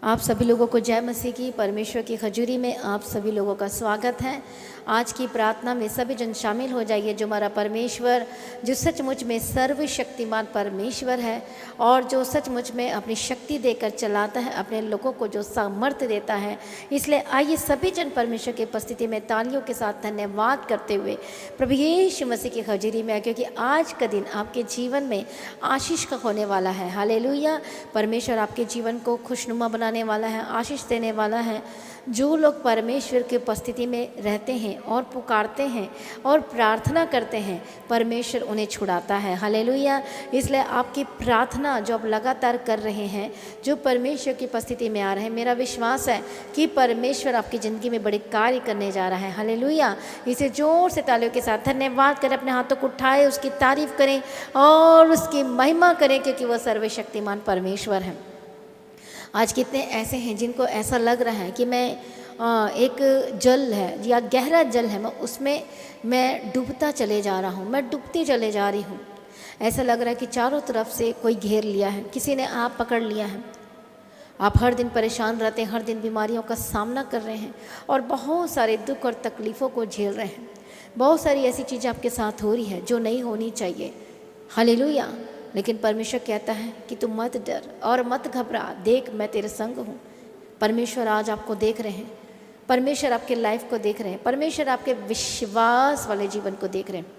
आप सभी लोगों को जय मसीह की। परमेश्वर की खजूरी में आप सभी लोगों का स्वागत है। आज की प्रार्थना में सभी जन शामिल हो जाइए। जो हमारा परमेश्वर, जो सचमुच में सर्वशक्तिमान परमेश्वर है और जो सचमुच में अपनी शक्ति देकर चलाता है, अपने लोगों को जो सामर्थ्य देता है। इसलिए आइए सभी जन परमेश्वर की उपस्थिति में तालियों के साथ धन्यवाद करते हुए प्रभु यीशु मसीह की खजूरी में, क्योंकि आज का दिन आपके जीवन में आशीष का होने वाला है। हालेलुया। परमेश्वर आपके जीवन को खुशनुमा बनाने वाला है, आशीष देने वाला है। जो लोग परमेश्वर की उपस्थिति में रहते हैं और पुकारते हैं और प्रार्थना करते हैं, परमेश्वर उन्हें छुड़ाता है। हालेलुया। इसलिए आपकी प्रार्थना जो आप लगातार कर रहे हैं, जो परमेश्वर की उपस्थिति में आ रहे हैं, मेरा विश्वास है कि परमेश्वर आपकी ज़िंदगी में बड़े कार्य करने जा रहा है। हालेलुया। इसे जोर से तालियों के साथ धन्यवाद करें, अपने हाथों को उठाएं, उसकी तारीफ करें और उसकी महिमा करें, क्योंकि वह सर्वशक्तिमान परमेश्वर है। आज कितने ऐसे हैं जिनको ऐसा लग रहा है कि मैं एक जल है या गहरा जल है, मैं उसमें मैं डूबता चले जा रहा हूँ, मैं डूबती चले जा रही हूँ। ऐसा लग रहा है कि चारों तरफ से कोई घेर लिया है, किसी ने आप पकड़ लिया है। आप हर दिन परेशान रहते हैं, हर दिन बीमारियों का सामना कर रहे हैं और बहुत सारे दुख और तकलीफ़ों को झेल रहे हैं। बहुत सारी ऐसी चीज़ें आपके साथ हो रही है जो नहीं होनी चाहिए। हालेलुया। लेकिन परमेश्वर कहता है कि तुम मत डर और मत घबरा, देख मैं तेरे संग हूँ। परमेश्वर आज आपको देख रहे हैं, परमेश्वर आपके लाइफ को देख रहे हैं, परमेश्वर आपके विश्वास वाले जीवन को देख रहे हैं,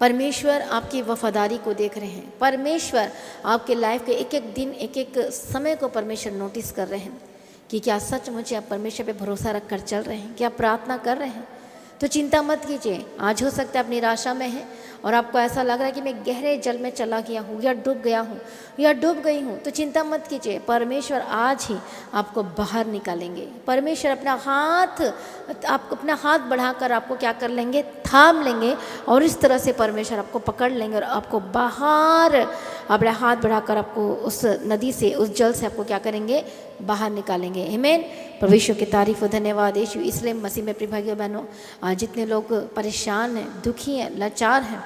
परमेश्वर आपकी वफादारी को देख रहे हैं, परमेश्वर आपके लाइफ के एक एक दिन, एक एक समय को परमेश्वर नोटिस कर रहे हैं कि क्या सचमुच आप परमेश्वर पे भरोसा रख कर चल रहे हैं, क्या प्रार्थना कर रहे हैं। तो चिंता मत कीजिए। आज हो सकता है आप निराशा में हैं और आपको ऐसा लग रहा है कि मैं गहरे जल में चला गया हूँ या डूब गया हूँ या डूब गई हूँ, तो चिंता मत कीजिए। परमेश्वर आज ही आपको बाहर निकालेंगे। परमेश्वर अपना हाथ बढ़ाकर आपको क्या कर लेंगे, थाम लेंगे और इस तरह से परमेश्वर आपको पकड़ लेंगे और आपको बाहर अपना हाथ बढ़ाकर आपको उस नदी से, उस जल से आपको क्या करेंगे, बाहर निकालेंगे। आमीन। परमेश्वर की तारीफ और धन्यवाद यीशु। इसलिए मसीह में प्रिय भाइयों बहनों, आज जितने लोग परेशान हैं, दुखी हैं, लाचार हैं,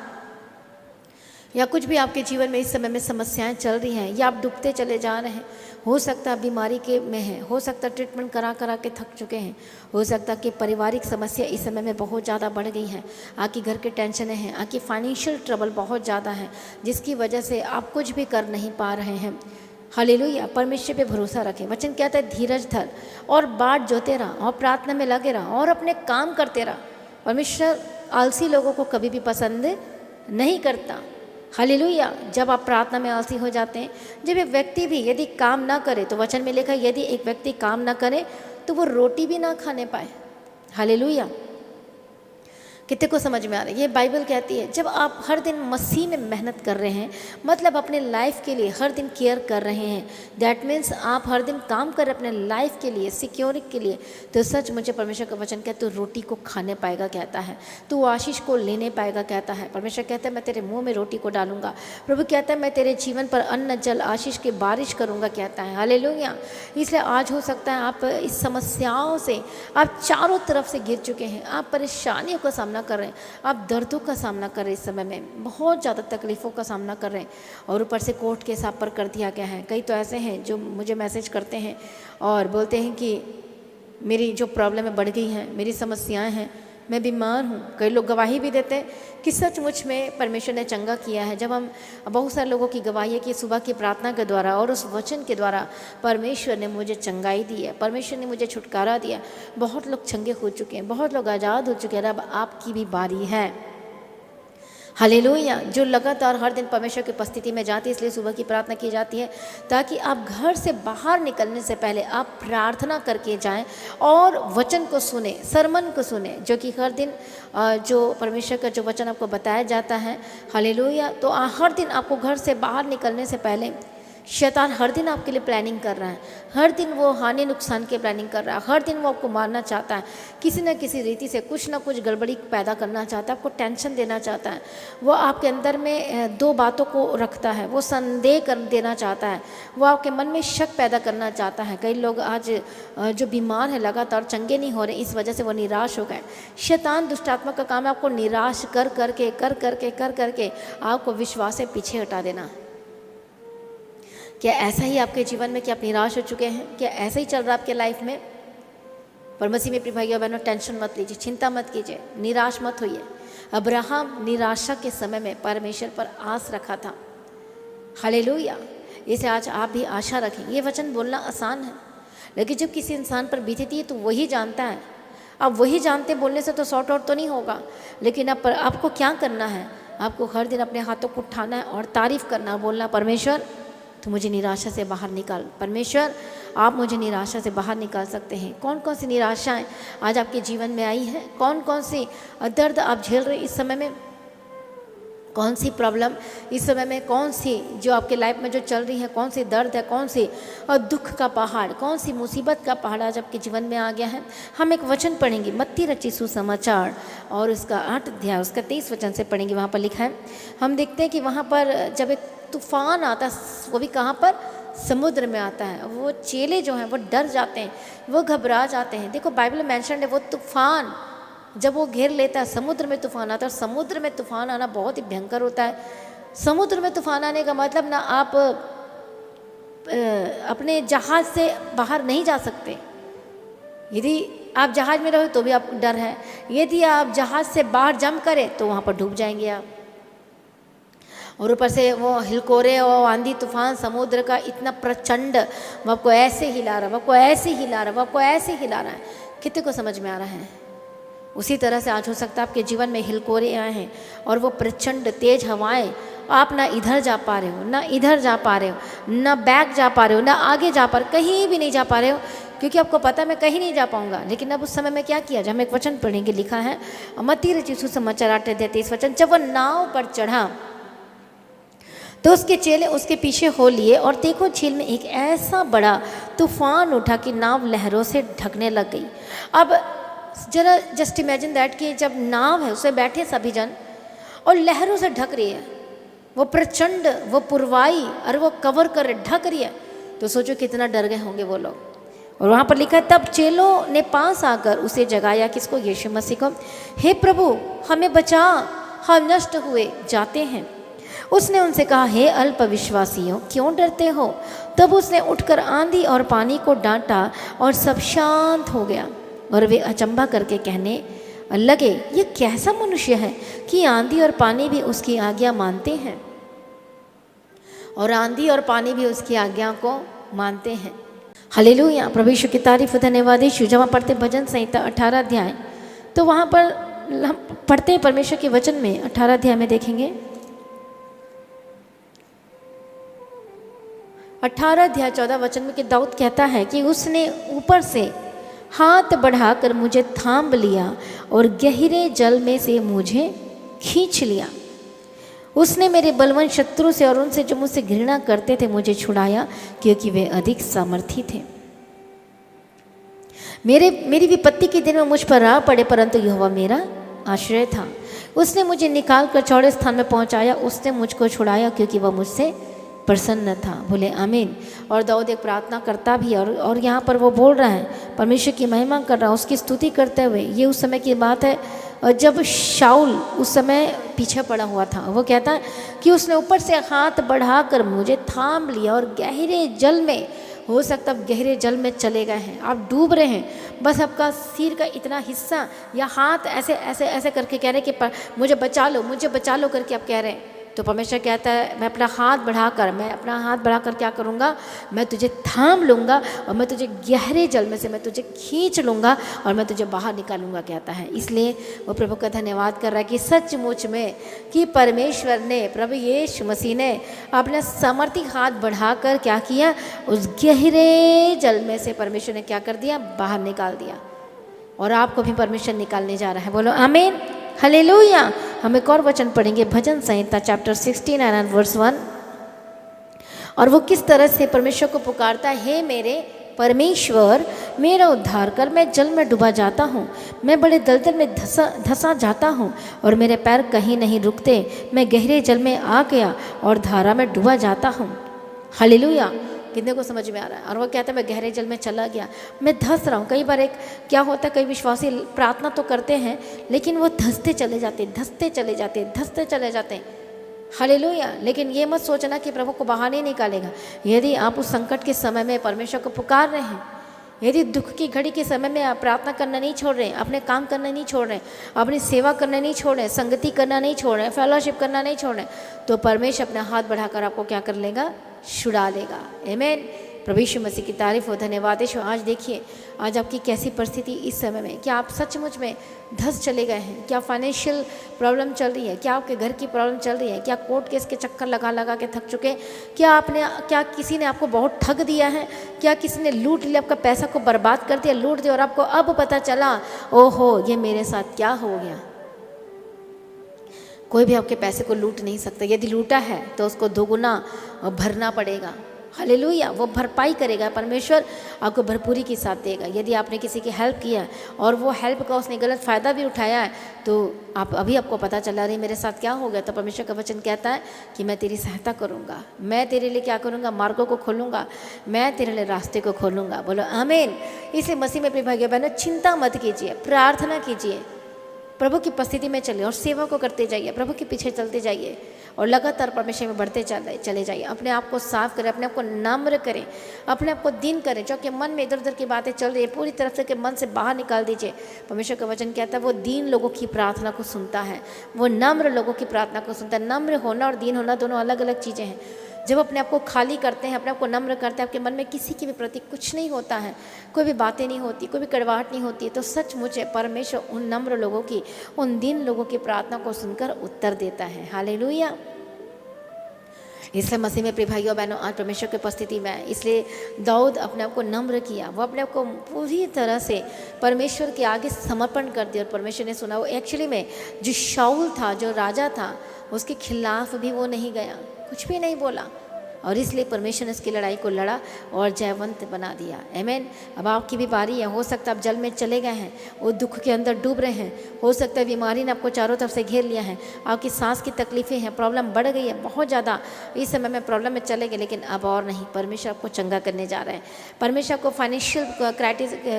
या कुछ भी आपके जीवन में इस समय में समस्याएं चल रही हैं या आप डूबते चले जा रहे हैं, हो सकता है बीमारी के में है, हो सकता है ट्रीटमेंट करा करा के थक चुके हैं, हो सकता है कि पारिवारिक समस्या इस समय में बहुत ज़्यादा बढ़ गई हैं, आपकी घर के टेंशनें हैं, आपकी फाइनेंशियल ट्रबल बहुत ज़्यादा है, जिसकी वजह से आप कुछ भी कर नहीं पा रहे हैं। हालेलुया। परमेश्वर पे भरोसा रखें। वचन कहता है धीरज धर और बाट जोते रहा और प्रार्थना में लगे रहा और अपने काम करते रहा। परमेश्वर आलसी लोगों को कभी भी पसंद नहीं करता। हालेलुया। जब आप प्रार्थना में आलसी हो जाते हैं, जब एक व्यक्ति भी यदि काम ना करे, तो वचन में लिखा यदि एक व्यक्ति काम ना करे तो वो रोटी भी ना खाने पाए। हालेलुया। कितने को समझ में आ रहा है? ये बाइबल कहती है जब आप हर दिन मसीह में मेहनत कर रहे हैं, मतलब अपने लाइफ के लिए हर दिन केयर कर रहे हैं, दैट मीन्स आप हर दिन काम कर रहे हैं अपने लाइफ के लिए, सिक्योरिटी के लिए, तो सच मुझे परमेश्वर का वचन कहता है तो रोटी को खाने पाएगा कहता है, तो आशीष को लेने पाएगा कहता है। परमेश्वर कहता है मैं तेरे मुँह में रोटी को डालूंगा। प्रभु कहता है मैं तेरे जीवन पर अन्न जल आशीष की बारिश करूँगा कहता है। हालेलुया। इसलिए आज हो सकता है आप इस समस्याओं से आप चारों तरफ से गिर चुके हैं, आप परेशानियों का सामना कर रहे हैं, आप दर्दों का सामना कर रहे हैं, इस समय में बहुत ज़्यादा तकलीफ़ों का सामना कर रहे हैं और ऊपर से कोर्ट केस आप पर कर दिया गया है। कई तो ऐसे हैं जो मुझे मैसेज करते हैं और बोलते हैं कि मेरी जो प्रॉब्लम बढ़ गई हैं, मेरी समस्याएं हैं, मैं बीमार हूँ। कई लोग गवाही भी देते हैं कि सचमुच में परमेश्वर ने चंगा किया है। जब हम बहुत सारे लोगों की गवाही है कि सुबह की प्रार्थना के द्वारा और उस वचन के द्वारा परमेश्वर ने मुझे चंगाई दी है, परमेश्वर ने मुझे छुटकारा दिया। बहुत लोग चंगे हो चुके हैं, बहुत लोग आज़ाद हो चुके हैं। अब आपकी भी बारी है। हालेलुया। जो लगातार हर दिन परमेश्वर की उपस्थिति में जाती है, इसलिए सुबह की प्रार्थना की जाती है ताकि आप घर से बाहर निकलने से पहले आप प्रार्थना करके जाएं और वचन को सुने, सरमन को सुने, जो कि हर दिन जो परमेश्वर का जो वचन आपको बताया जाता है। हालेलुया। तो हर दिन आपको घर से बाहर निकलने से पहले शैतान हर दिन आपके लिए प्लानिंग कर रहा है, हर दिन वो हानि नुकसान की प्लानिंग कर रहा है, हर दिन वो आपको मारना चाहता है, किसी न किसी रीति से कुछ ना कुछ गड़बड़ी पैदा करना चाहता है, आपको टेंशन देना चाहता है। वो आपके अंदर में दो बातों को रखता है, वो संदेह कर देना चाहता है, वो आपके मन में शक पैदा करना चाहता है। कई लोग आज जो बीमार है लगातार चंगे नहीं हो रहे, इस वजह से वो निराश हो गए। शैतान दुष्टात्मा का काम है आपको निराश कर करके आपको विश्वास से पीछे हटा देना। क्या ऐसा ही आपके जीवन में, क्या आप निराश हो चुके हैं? क्या ऐसा ही चल रहा है आपके लाइफ में? पर मसीह में प्रिय भाइयों बहनों, टेंशन मत लीजिए, चिंता मत कीजिए, निराश मत होइए। अब्राहम निराशा के समय में परमेश्वर पर आस रखा था। हालेलुया। इसे आज आप भी आशा रखें। ये वचन बोलना आसान है, लेकिन जब किसी इंसान पर बीतती है तो वही जानता है। अब वही जानते बोलने से तो सॉर्ट आउट तो नहीं होगा, लेकिन अब आपको क्या करना है? आपको हर दिन अपने हाथों को उठाना है और तारीफ करना, बोलना, परमेश्वर तो मुझे निराशा से बाहर निकाल। परमेश्वर आप मुझे निराशा से बाहर निकाल सकते हैं। कौन कौन सी निराशाएं आज आपके जीवन में आई हैं? कौन कौन सी दर्द आप झेल रहे इस समय में? कौन सी प्रॉब्लम इस समय में, कौन सी जो आपके लाइफ में जो चल रही है, कौन सी दर्द है, कौन सी दुख का पहाड़, कौन सी मुसीबत का पहाड़ आज आपके जीवन में आ गया है? हम एक वचन पढ़ेंगे, मत्ती रचित सुसमाचार और उसका 8 अध्याय उसका 23 वचन से पढ़ेंगे। वहाँ पर लिखा है, हम देखते हैं कि वहाँ पर जब एक तूफान आता, वो भी कहाँ पर? समुद्र में आता है। वो चेले जो हैं वो डर जाते हैं, वो घबरा जाते हैं। देखो बाइबल में मेंशन है, वो तूफान जब वो घेर लेता है, समुद्र में तूफान आता है। और समुद्र में तूफान आना बहुत ही भयंकर होता है। समुद्र में तूफान आने का मतलब ना आप अपने जहाज़ से बाहर नहीं जा सकते। यदि आप जहाज़ में रहो तो भी आपको डर है, यदि आप जहाज़ से बाहर जंप करें तो वहाँ पर डूब जाएंगे आप। और ऊपर से वो हिलकोरे और आंधी तूफान समुद्र का इतना प्रचंड, वो आपको ऐसे हिला रहा है, वो आपको ऐसे हिला रहा है, वो आपको ऐसे हिला रहा है। कितने को समझ में आ रहा है? उसी तरह से आज हो सकता है आपके जीवन में हिलकोरे आए हैं और वो प्रचंड तेज हवाएं, आप ना इधर जा पा रहे हो, ना इधर जा पा रहे हो, ना बैक जा पा रहे हो, ना आगे जा पा रहे हो, कहीं भी नहीं जा पा रहे हो, क्योंकि आपको पता है मैं कहीं नहीं जा पाऊंगा। लेकिन अब उस समय में क्या किया? जब हम एक वचन पढ़ेंगे, लिखा है मत्ती रचित सुसमाचार 8 अध्याय 23 वचन, जब वो नाव पर चढ़ा तो उसके चेले उसके पीछे हो लिए, और देखो झील में एक ऐसा बड़ा तूफान उठा कि नाव लहरों से ढकने लग गई। अब जरा जस्ट इमेजिन दैट कि जब नाव है उसमें बैठे सभी जन और लहरों से ढक रही है, वो प्रचंड, वो पुरवाई और वो कवर कर ढक रही है, तो सोचो कितना डर गए होंगे वो लोग। और वहाँ पर लिखा है, तब चेलों ने पास आकर उसे जगाया, किसको? यीशु मसीह को। हे प्रभु हमें बचा, हम नष्ट हुए जाते हैं। उसने उनसे कहा, हे अल्पविश्वासियों क्यों डरते हो? तब उसने उठकर आंधी और पानी को डांटा और सब शांत हो गया। और वे अचंभा करके कहने लगे, ये कैसा मनुष्य है कि आंधी और पानी भी उसकी आज्ञा मानते हैं। और आंधी और पानी भी उसकी आज्ञा को मानते हैं। हालेलुया, प्रभु यीशु की तारीफ, धन्यवाद यीशु। जब हम पढ़ते भजन संहिता 18 अध्याय, तो वहाँ पर हम पढ़ते हैं परमेश्वर के वचन में 18 अध्याय में देखेंगे 18 अध्याय 14 वचन में कि दाऊद कहता है कि उसने ऊपर से हाथ बढ़ाकर मुझे थाम लिया और गहरे जल में से मुझे खींच लिया। उसने मेरे बलवान शत्रु से और उनसे जो मुझसे घृणा करते थे मुझे छुड़ाया, क्योंकि वे अधिक सामर्थी थे। मेरी विपत्ति के दिन में मुझ पर राह पड़े, परंतु यहोवा मेरा आश्रय था। उसने मुझे निकाल कर चौड़े स्थान में पहुंचाया, उसने मुझको छुड़ाया, क्योंकि वह मुझसे प्रसन्न था। बोले आमीन। और दाऊद एक प्रार्थना करता भी, और यहाँ पर वो बोल रहा है, परमेश्वर की महिमा कर रहा है, उसकी स्तुति करते हुए। ये उस समय की बात है जब शाऊल उस समय पीछे पड़ा हुआ था। वो कहता है कि उसने ऊपर से हाथ बढ़ाकर मुझे थाम लिया और गहरे जल में, हो सकता है गहरे जल में चले गए हैं, आप डूब रहे हैं, बस आपका सिर का इतना हिस्सा या हाथ ऐसे ऐसे ऐसे करके कह रहे कि मुझे बचा लो, मुझे बचा लो करके आप कह रहे हैं। तो परमेश्वर कहता है, मैं अपना हाथ बढ़ाकर क्या करूँगा? मैं तुझे थाम लूँगा और मैं तुझे गहरे जल में से मैं तुझे खींच लूँगा और मैं तुझे बाहर निकालूँगा, कहता है। इसलिए वो प्रभु का धन्यवाद कर रहा है कि सचमुच में कि परमेश्वर ने, प्रभु यीशु मसीह ने अपना सामर्थी हाथ बढ़ाकर क्या किया? उस गहरे जल में से परमेश्वर ने क्या कर दिया? बाहर निकाल दिया। और आपको भी परमेश्वर निकालने जा रहा है। बोलो आमीन, हालेलुया। हम एक और वचन पढ़ेंगे, भजन संहिता चैप्टर 16 एंड वर्स 1। और वो किस तरह से परमेश्वर को पुकारता है, हे मेरे परमेश्वर मेरा उद्धार कर, मैं जल में डूबा जाता हूँ, मैं बड़े दलदल में धंसा जाता हूँ और मेरे पैर कहीं नहीं रुकते, मैं गहरे जल में आ गया और धारा में डूबा जाता हूँ। हालेलुया। कितने को समझ में आ रहा है? और वो कहता है मैं गहरे जल में चला गया, मैं धंस रहा हूँ। कई बार एक क्या होता है, कई विश्वासी प्रार्थना तो करते हैं लेकिन वो धंसते चले जाते, धंसते चले जाते, धंसते चले जाते हैं। हालेलुया। लेकिन ये मत सोचना कि प्रभु को बाहर नहीं निकालेगा। यदि आप उस संकट के समय में परमेश्वर को पुकार रहे हैं, यदि दुख की घड़ी के समय में आप प्रार्थना करना नहीं छोड़ रहे हैं, अपने काम करना नहीं छोड़ रहे हैं, अपनी सेवा करना नहीं छोड़ रहे हैं, संगति करना नहीं छोड़ रहे हैं, फेलोशिप करना नहीं छोड़ रहे हैं, तो परमेश्वर अपना हाथ बढ़ाकर आपको क्या कर लेगा? छुड़ा लेगा। आमीन। प्रभु यीशु मसीह की तारीफ हो, धन्यवाद यीशु। आज देखिए, आज आपकी कैसी परिस्थिति इस समय में, क्या आप सचमुच में धंस चले गए हैं? क्या फाइनेंशियल प्रॉब्लम चल रही है? क्या आपके घर की प्रॉब्लम चल रही है? क्या कोर्ट केस के चक्कर लगा लगा के थक चुके? क्या किसी ने आपको बहुत ठग दिया है? क्या किसी ने लूट लिया, आपका पैसा को बर्बाद कर दिया, लूट दिया, और आपको अब पता चला ओहो ये मेरे साथ क्या हो गया? कोई भी आपके पैसे को लूट नहीं सकता। यदि लूटा है तो उसको दोगुना भरना पड़ेगा। हालेलुया। वो भरपाई करेगा, परमेश्वर आपको भरपूरी के साथ देगा। यदि आपने किसी की हेल्प किया और वो हेल्प का उसने गलत फ़ायदा भी उठाया है, तो आपको पता चला रही मेरे साथ क्या हो गया, तो परमेश्वर का वचन कहता है कि मैं तेरी सहायता करूँगा, मैं तेरे लिए क्या करूँगा? मार्गों को खोलूँगा, मैं तेरे लिए रास्ते को खोलूँगा। बोलो आमीन। इसलिए मसीह में प्रिय भाइयों बहनों, चिंता मत कीजिए, प्रार्थना कीजिए, प्रभु की उपस्थिति में चलिए और सेवा को करते जाइए, प्रभु के पीछे चलते जाइए और लगातार परमेश्वर में बढ़ते चले जाइए। अपने आप को साफ करें, अपने आप को नम्र करें, अपने आप को दीन करें। जो कि मन में इधर उधर की बातें चल रही है, पूरी तरफ से के मन से बाहर निकाल दीजिए। परमेश्वर का वचन कहता है वो दीन लोगों की प्रार्थना को सुनता है, वो नम्र लोगों की प्रार्थना को सुनता है। नम्र होना और दीन होना दोनों अलग अलग चीज़ें हैं। जब अपने आप को खाली करते हैं, अपने आप को नम्र करते हैं, आपके मन में किसी के भी प्रति कुछ नहीं होता है, कोई भी बातें नहीं होती, कोई भी कड़वाहट नहीं होती, तो सचमुच परमेश्वर उन नम्र लोगों की, उन दीन लोगों की प्रार्थना को सुनकर उत्तर देता है। हालेलुया। इसलिए मसीह में प्रिय भाइयों बहनों, आज परमेश्वर की उपस्थिति में, इसलिए दाऊद अपने आप को नम्र किया, वो अपने आप को पूरी तरह से परमेश्वर के आगे समर्पण कर दिया और परमेश्वर ने सुना। वो एक्चुअली में जो शाऊल था, जो राजा था, उसके खिलाफ भी वो नहीं गया, कुछ भी नहीं बोला, और इसलिए परमेश्वर ने इसकी लड़ाई को लड़ा और जयवंत बना दिया। आमीन। अब आपकी भी बारी है। हो सकता है आप जल में चले गए हैं, वो दुख के अंदर डूब रहे हैं, हो सकता है बीमारी ने आपको चारों तरफ से घेर लिया है, आपकी सांस की तकलीफ़ें हैं, प्रॉब्लम बढ़ गई है बहुत ज़्यादा, इस समय में प्रॉब्लम में चले गए, लेकिन अब और नहीं, परमेश्वर आपको चंगा करने जा रहे हैं। परमेश्वर आपको फाइनेंशियल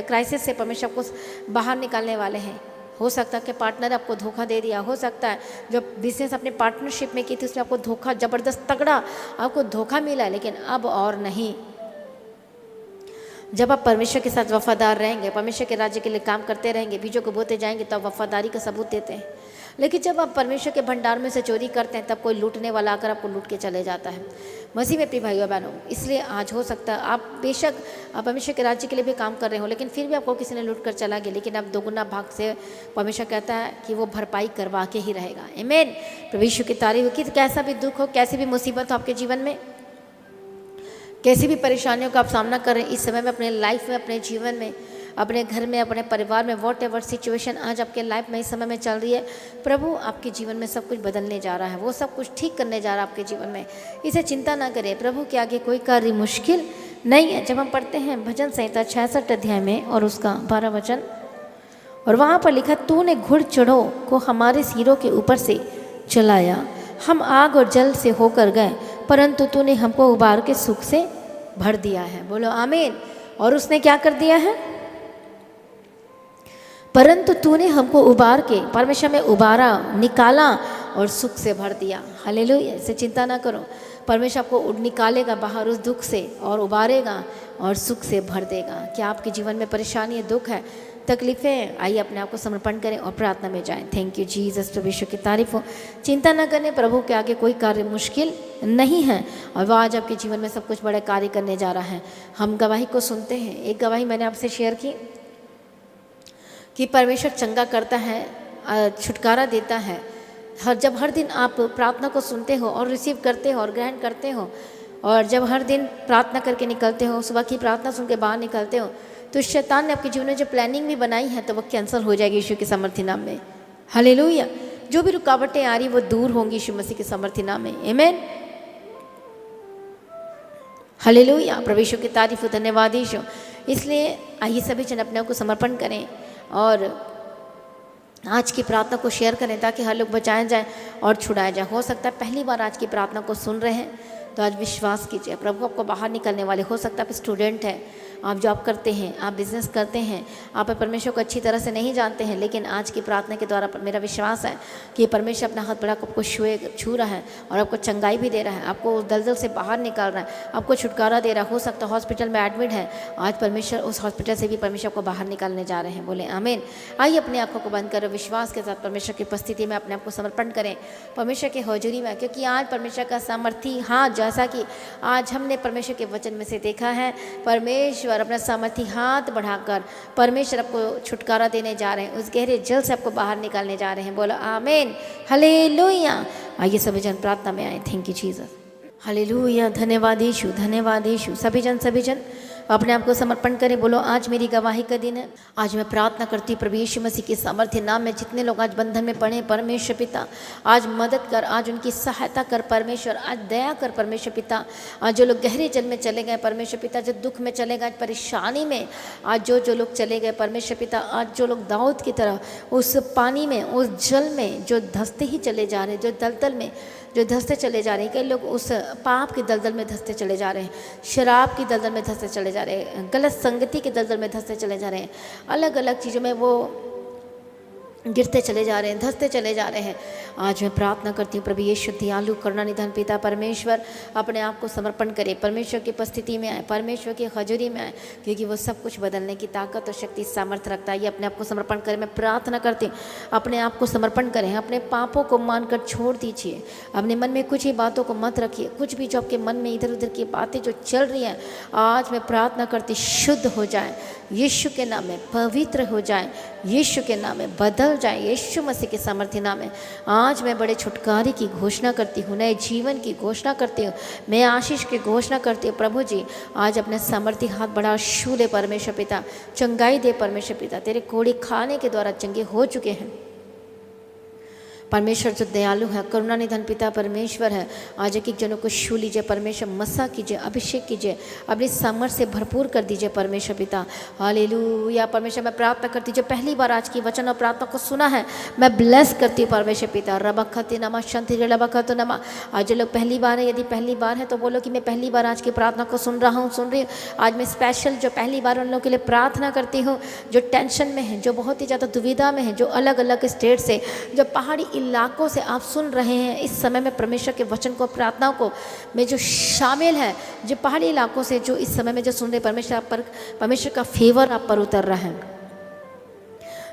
क्राइसिस से परमेश्वर आपको बाहर निकालने वाले हैं। हो सकता है कि पार्टनर आपको धोखा दे दिया, हो सकता है जो बिजनेस अपने पार्टनरशिप में की थी उसमें आपको धोखा, ज़बरदस्त तगड़ा आपको धोखा मिला, लेकिन अब और नहीं। जब आप परमेश्वर के साथ वफादार रहेंगे, परमेश्वर के राज्य के लिए काम करते रहेंगे, बीजों को बोते जाएंगे, तो आप वफादारी का सबूत देते हैं। लेकिन जब आप परमेश्वर के भंडार में से चोरी करते हैं, तब कोई लूटने वाला आकर आपको लूट के चले जाता है। मसीह में प्रिय भाइयों बहनों, इसलिए आज हो सकता है आप बेशक आप परमेश्वर के राज्य के लिए भी काम कर रहे हो, लेकिन फिर भी आपको किसी ने लूट कर चला गया, लेकिन अब दोगुना भाग से परमेश्वर कहता है कि वो भरपाई करवा के ही रहेगा। आमीन। प्रभु यीशु की तारीफ हो। कि कैसा भी दुख हो, कैसी भी मुसीबत हो आपके जीवन में, कैसी भी परेशानियों का आप सामना कर रहे हैं इस समय में, अपने लाइफ में, अपने जीवन में, अपने घर में, अपने परिवार में, वॉट एवर सिचुएशन आज आपके लाइफ में इस समय में चल रही है, प्रभु आपके जीवन में सब कुछ बदलने जा रहा है, वो सब कुछ ठीक करने जा रहा है आपके जीवन में। इसे चिंता ना करें, प्रभु के आगे कोई कार्य मुश्किल नहीं है। जब हम पढ़ते हैं भजन संहिता 66 अध्याय में और उसका 12 वचन, और वहाँ पर लिखा, तूने घुड़ चढ़ों को हमारे सिरों के ऊपर से चलाया, हम आग और जल से होकर गए, परंतु तूने हमको उबार के सुख से भर दिया है। बोलो आमीन। और उसने क्या कर दिया है? परंतु तूने हमको उबार के, परमेश्वर में उबारा, निकाला और सुख से भर दिया। हालेलुया। इससे चिंता ना करो, परमेश्वर आपको निकालेगा बाहर उस दुख से और उबारेगा और सुख से भर देगा। क्या आपके जीवन में परेशानी है, दुख है, तकलीफ़ें, आइए अपने आप को समर्पण करें और प्रार्थना में जाएं। Thank you Jesus. प्रभु यीशु की तारीफ हो। चिंता ना करें, प्रभु के आगे कोई कार्य मुश्किल नहीं है और वह आज आपके जीवन में सब कुछ बड़े कार्य करने जा रहा है। हम गवाही को सुनते हैं। एक गवाही मैंने आपसे शेयर की कि परमेश्वर चंगा करता है, छुटकारा देता है। जब हर दिन आप प्रार्थना को सुनते हो और रिसीव करते हो और ग्रहण करते हो, और जब हर दिन प्रार्थना करके निकलते हो, सुबह की प्रार्थना सुन के बाहर निकलते हो, तो शैतान ने आपके जीवन में जो प्लानिंग भी बनाई है तो वो कैंसिल हो जाएगी यीशु के सामर्थ्य नाम में। हालेलुया। जो भी रुकावटें आ रही वो दूर होंगी यीशु मसीह के सामर्थ्य नाम में। आमीन। हालेलुया। प्रभु यीशु की तारीफ हो। धन्यवाद यीशु। इसलिए आइए सभी जन अपने आप को समर्पण करें और आज की प्रार्थना को शेयर करें ताकि हर लोग बचाए जाए और छुड़ाए जाए। हो सकता है पहली बार आज की प्रार्थना को सुन रहे हैं, तो आज विश्वास कीजिए, प्रभु आपको बाहर निकलने वाले। हो सकता है आप स्टूडेंट हैं, आप जॉब करते हैं, आप बिजनेस करते हैं, आप परमेश्वर को अच्छी तरह से नहीं जानते हैं, लेकिन आज की प्रार्थना के द्वारा मेरा विश्वास है कि परमेश्वर अपना हाथ बढ़ा आपको छू रहा है और आपको चंगाई भी दे रहा है, आपको उस दलदल से बाहर निकाल रहा है, आपको छुटकारा दे रहा है। हो सकता है हॉस्पिटल में एडमिट है, आज परमेश्वर उस हॉस्पिटल से भी परमेश्वर को बाहर निकालने जा रहे हैं। बोले आमीन। आइए अपनी आंखों को बंद करो, विश्वास के साथ परमेश्वर की उपस्थिति में अपने आप को समर्पण करें, परमेश्वर की हौजरी में, क्योंकि आज परमेश्वर का सामर्थी हाथ, जैसा कि आज हमने परमेश्वर के वचन में से देखा है, परमेश्वर अपना सामर्थी हाथ बढ़ाकर परमेश्वर आपको छुटकारा देने जा रहे हैं, उस गहरे जल से आपको बाहर निकालने जा रहे हैं। बोलो आमीन, हालेलुया। आइए सभी जन प्रार्थना में आए। Thank you Jesus, hallelujah. धन्यवाद यीशु, धन्यवाद यीशु। सभी जन अपने आप को समर्पण करें। बोलो आज मेरी गवाही का दिन है। आज मैं प्रार्थना करती हूँ प्रभु यीशु मसीह के सामर्थ्य नाम में, जितने लोग आज बंधन में पड़े, परमेश्वर पिता आज मदद कर, आज उनकी सहायता कर परमेश्वर, आज दया कर परमेश्वर पिता। आज जो लोग गहरे जल में चले गए परमेश्वर पिता, जो दुख में चले गए, आज परेशानी में, आज जो लोग चले गए परमेश्वर पिता, आज जो लोग दाऊद की तरह उस पानी में, उस जल में जो धंसते ही चले जा रहे हैं, जो दलदल में जो धंसते चले जा रहे हैं, कई लोग उस पाप के दलदल में धंसते चले जा रहे हैं, शराब की दलदल में धंसते चले जा रहे हैं, गलत संगति के दलदल में धंसते चले जा रहे हैं, अलग अलग चीज़ों में वो गिरते चले जा रहे हैं, धंसते चले जा रहे हैं। आज मैं प्रार्थना करती हूँ प्रभु यीशु दयालु करुणानिधान पिता परमेश्वर अपने आप को समर्पण करे, परमेश्वर की उपस्थिति में आए, परमेश्वर की हजूरी में आए, क्योंकि वो सब कुछ बदलने की ताकत और शक्ति सामर्थ्य रखता है। ये अपने आप को समर्पण करें। मैं प्रार्थना करती हूँ अपने आप को समर्पण करें, अपने पापों को मानकर छोड़ दीजिए, अपने मन में कुछ ही बातों को मत रखिए, कुछ भी जो आपके मन में इधर उधर की बातें जो चल रही हैं, आज मैं प्रार्थना करती शुद्ध हो जाए, यीशु के नाम में पवित्र हो जाए, यीशु के नाम में बदल जाए, यीशु मसीह के सामर्थ्य नाम में आज मैं बड़े छुटकारे की घोषणा करती हूँ, नए जीवन की घोषणा करती हूँ, मैं आशीष की घोषणा करती हूँ। प्रभु जी आज अपने सामर्थ्य हाथ बढ़ा, छू दे परमेश्वर पिता, चंगाई दे परमेश्वर पिता। तेरे कोड़ी खाने के द्वारा चंगे हो चुके हैं परमेश्वर, जो दयालु है, करुणा निधन पिता परमेश्वर है। आज एक एक जनों को छू लीजिए परमेश्वर, मसा कीजिए, अभिषेक कीजिए, अपनी सामर्थ्य से भरपूर कर दीजिए परमेश्वर पिता। हालेलुया। परमेश्वर मैं प्रार्थना करती, जो पहली बार आज की वचन और प्रार्थना को सुना है, मैं ब्लेस करती हूँ परमेश्वर पिता। रबखति नमा शांति रबखत नमा। आज जो लोग पहली बार है, यदि पहली बार है तो बोलो कि मैं पहली बार आज की प्रार्थना को सुन रहा हूँ, सुन रही हूँ। आज मैं स्पेशल जो पहली बार उन लोगों के लिए प्रार्थना करती हूँ, जो टेंशन में है, जो बहुत ही ज़्यादा दुविधा में है, जो अलग अलग स्टेट से, जो पहाड़ी इलाकों से आप सुन रहे हैं इस समय में परमेश्वर के वचन को, प्रार्थनाओं को में जो शामिल है, जो पहाड़ी इलाकों से जो इस समय में जो सुन रहे, परमेश्वर आप पर, परमेश्वर का फेवर आप पर उतर रहा है।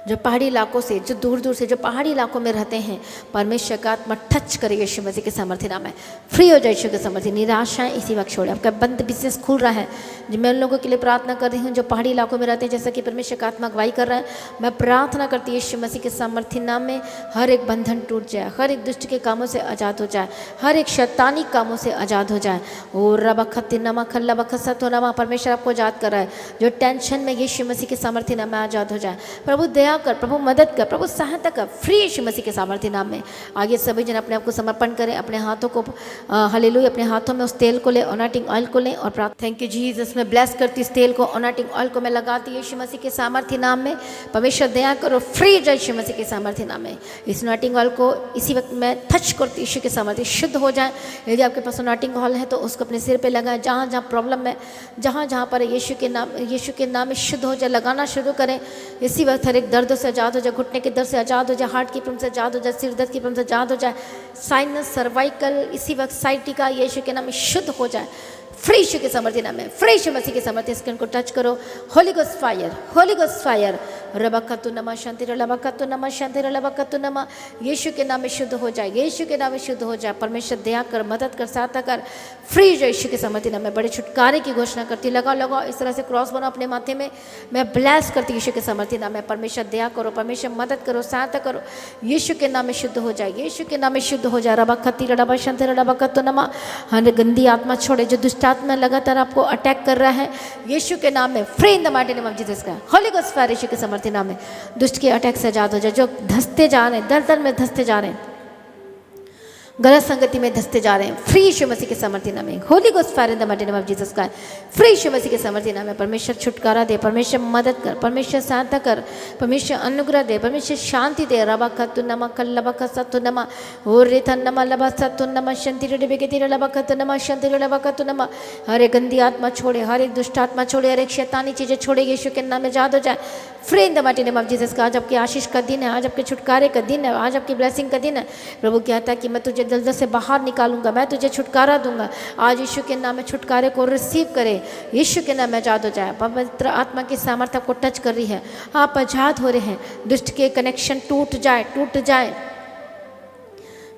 जो पहाड़ी इलाकों से, जो दूर दूर से, जो पहाड़ी इलाकों में रहते हैं, परमेश्वर का आत्मा टच करे यीशु मसीह के सामर्थ्य नाम है। फ्री हो जाए यीशु के सामर्थ्य। निराशाएं इसी वक्त छोड़े, आपका बंद बिजनेस खुल रहा है। जो मैं उन लोगों के लिए प्रार्थना कर रही हूँ जो पहाड़ी इलाकों में रहते हैं, जैसा कि परमेश्वर का आत्मा अगुवाई कर रहा है, मैं प्रार्थना करती हूँ यीशु मसीह के सामर्थ्य नाम में हर एक बंधन टूट जाए, हर एक दुष्ट के कामों से आज़ाद हो जाए, हर एक शैतानी कामों से आज़ाद हो जाए। और रबखत नमा खल्ला बखसत नमा, परमेश्वर आपको आज़ाद कर रहा है। जो टेंशन में यीशु मसीह के सामर्थ्य नाम में आज़ाद हो जाए। प्रभु दया कर, प्रभु मदद कर, प्रभु सहायता कर, फ्री यीशु मसीह के सामर्थ्य नाम में। आगे सभी जन अपने आप को समर्पण करें, अपने हाथों को हालेलुया, अपने हाथों में उस तेल को ले, अनॉइंटिंग ऑयल को लें और प्रार्थना। Thank you Jesus. मैं ब्लेस करती इस तेल को, अनॉइंटिंग ऑयल को मैं लगाती हूँ यीशु मसीह के सामर्थ्य नाम में। परमेश्वर दया करो, फ्री जाए यीशु मसीह के सामर्थ्य नाम में। इस अनॉइंटिंग ऑयल को इसी वक्त मैं टच करती यीशु के सामर्थ्य, शुद्ध हो जाए। यदि आपके पास अनॉइंटिंग ऑयल है तो उसको अपने सिर पे लगाएं, जहाँ जहाँ प्रॉब्लम है, जहाँ जहाँ पर यीशु के नाम में शुद्ध हो जाए, लगाना शुरू करें। इसी वक्त हर एक दर्द से आज़ाद हो जाए, घुटने के दर्द से आज़ाद हो जाए, हार्ट की प्रॉब्लम से आज़ाद हो जाए, सिर दर्द की प्रॉब्लम से आज़ाद हो जाए, साइनस, सर्वाइकल, इसी वक्त साइटिका यीशु के नाम में शुद्ध हो जाए। फ्री यीशु के सामर्थ्य नाम में, फ्री यीशु मसीह के सामर्थ्य स्किन को टच करो। Holy ghost fire, holy ghost fire. रबकतु नमा शांति रबकतु नमा शांति रबकतु नमा। यीशु के नाम में शुद्ध हो जाए, यीशु के नाम में शुद्ध हो जाए। परमेश्वर दया कर, मदद कर, सहायता कर। फ्री यीशु के सामर्थ्य नाम में बड़े छुटकारे की घोषणा करती। लगाओ इस तरह से क्रॉस बनाओ अपने माथे में। मैं ब्लेस करती यीशु के सामर्थ्य नाम में। परमेश्वर दया करो, परमेश्वर मदद करो, सहायता करो। यीशु के नाम में शुद्ध हो जाए, यीशु के नाम में शुद्ध हो जाए। रबकति रबा शांति रबकतु नमा। हर गंदी आत्मा छोड़े, जो दुष्ट आत्मा लगातार आपको अटैक कर रहा है, यीशु के नाम में free in the mighty name of Jesus का होली गोस्ट फायर यीशु के सामर्थ्य नाम में। दुष्ट के अटैक से आजाद हो जाए, जो धंसते जा रहे हैं, दर दर में धंसते जा रहे हैं, गलत संगति में धंसते जा रहे हैं, फ्री यीशु मसीह के सामर्थ्य नाम में। Holy ghost fire in the mighty name of Jesus Christ, free यीशु मसीह के सामर्थ्य नाम में। परमेश्वर छुटकारा दे, परमेश्वर मदद कर, परमेश्वर सहायता कर, परमेश्वर अनुग्रह दे, परमेश्वर शांति दे। रबा खतु नमा कल्लबा खसतु नमा और रेथा नमा लबा सतु नमा शांति रे बेके तेरे लबा खतु नमा शांति रे लबा खतु नमा। हर एक गंदी आत्मा छोड़े, हर एक दुष्ट आत्मा छोड़े, हर एक शैतानी चीजें छोड़े, यीशु के नाम में आजाद हो जाए, free in the mighty name of Jesus का। आज आपकी आशीष का दिन है, आज आपके छुटकारे का दिन है, आज आपकी ब्लेसिंग का दिन है। प्रभु कहता है कि मैं तुझे दलदल से बाहर निकालूंगा, मैं तुझे छुटकारा दूंगा। आज यीशु के नाम में छुटकारे को रिसीव करे, यीशु के नाम में आजाद हो जाए। पवित्र आत्मा की सामर्थ्य को टच कर रही है, आप आजाद हो रहे हैं। दुष्ट के कनेक्शन टूट जाए, टूट जाए।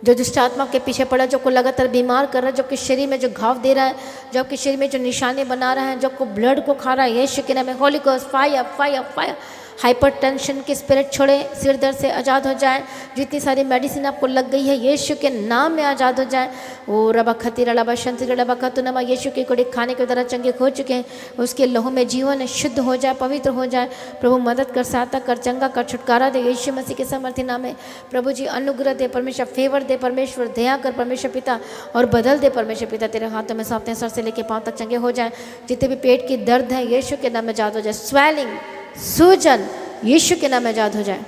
जो दुष्ट आत्मा के पीछे पड़ा, जो को लगातार बीमार कर रहा है, जो आपके शरीर में जो घाव दे रहा है, जो आपके शरीर में जो निशाने बना रहा है, जो को ब्लड को खा रहा है, यीशु के नाम में holy ghost fire fire fire. Hyper tension की स्पिरिट छोड़े, सिर दर्द से आज़ाद हो जाए। जितनी सारी मेडिसिन आपको लग गई है, यीशु के नाम में आज़ाद हो जाए। ओ रबा खतीरा लबा शंतिर लबा खतुनमा, यीशु के कोड़े खाने के द्वारा चंगे हो चुके हैं, उसके लहू में जीवन शुद्ध हो जाए, पवित्र हो जाए। प्रभु मदद कर, सहायता कर, चंगा कर, छुटकारा दे यीशु मसीह के सामर्थ्य नाम में। प्रभु जी अनुग्रह दे, परमेश्वर फेवर दे, परमेश्वर दया कर परमेश्वर पिता, और बदल दे परमेश्वर पिता। तेरे हाथों में सौंपते हैं, सर से लेके पाँव तक चंगे हो जाए। जितने भी पेट की दर्द है, यीशु के नाम में आज़ाद हो जाए। स्वेलिंग, सूजन, यीशु के नाम में आजाद हो जाए।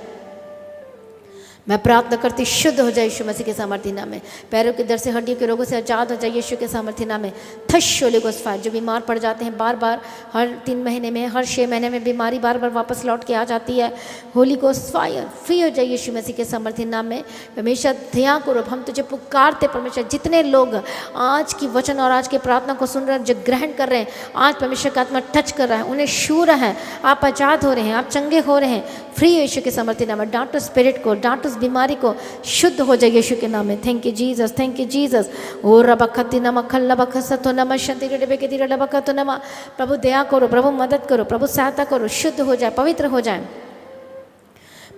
मैं प्रार्थना करती शुद्ध हो जाए यीशु मसीह के सामर्थ्य नाम में। पैरों के दर्द से, हड्डियों के रोगों से आजाद हो जाए यीशु के सामर्थ्य नाम में। थश होली गोस्ट फायर। जो बीमार पड़ जाते हैं बार बार, हर 3 महीने में, हर 6 महीने में बीमारी बार बार वापस लौट के आ जाती है, होली गोस्ट फायर फ्री हो जाए यीशु मसीह के सामर्थ्य नाम में। हमेशा दया करो, हम तुझे पुकारते परमेश्वर। जितने लोग आज की वचन और आज के प्रार्थना को सुन रहे हैं, जो ग्रहण कर रहे हैं, आज परमेश्वर का आत्मा टच कर रहा है, उन्हें छू रहा है, आप आजाद हो रहे हैं, आप चंगे हो रहे हैं, फ्री यीशु के सामर्थ्य नाम में। डांटो स्पिरिट को, डांटो उस बीमारी को, शुद्ध हो जाए यीशु के नाम में। Thank you Jesus, thank you Jesus. ओ रबखती नम खल्ला बखसतो नम शंति रे के दिरा लबखतो नम। प्रभु दया करो, प्रभु मदद करो, प्रभु सहायता करो, शुद्ध हो जाए, पवित्र हो जाए।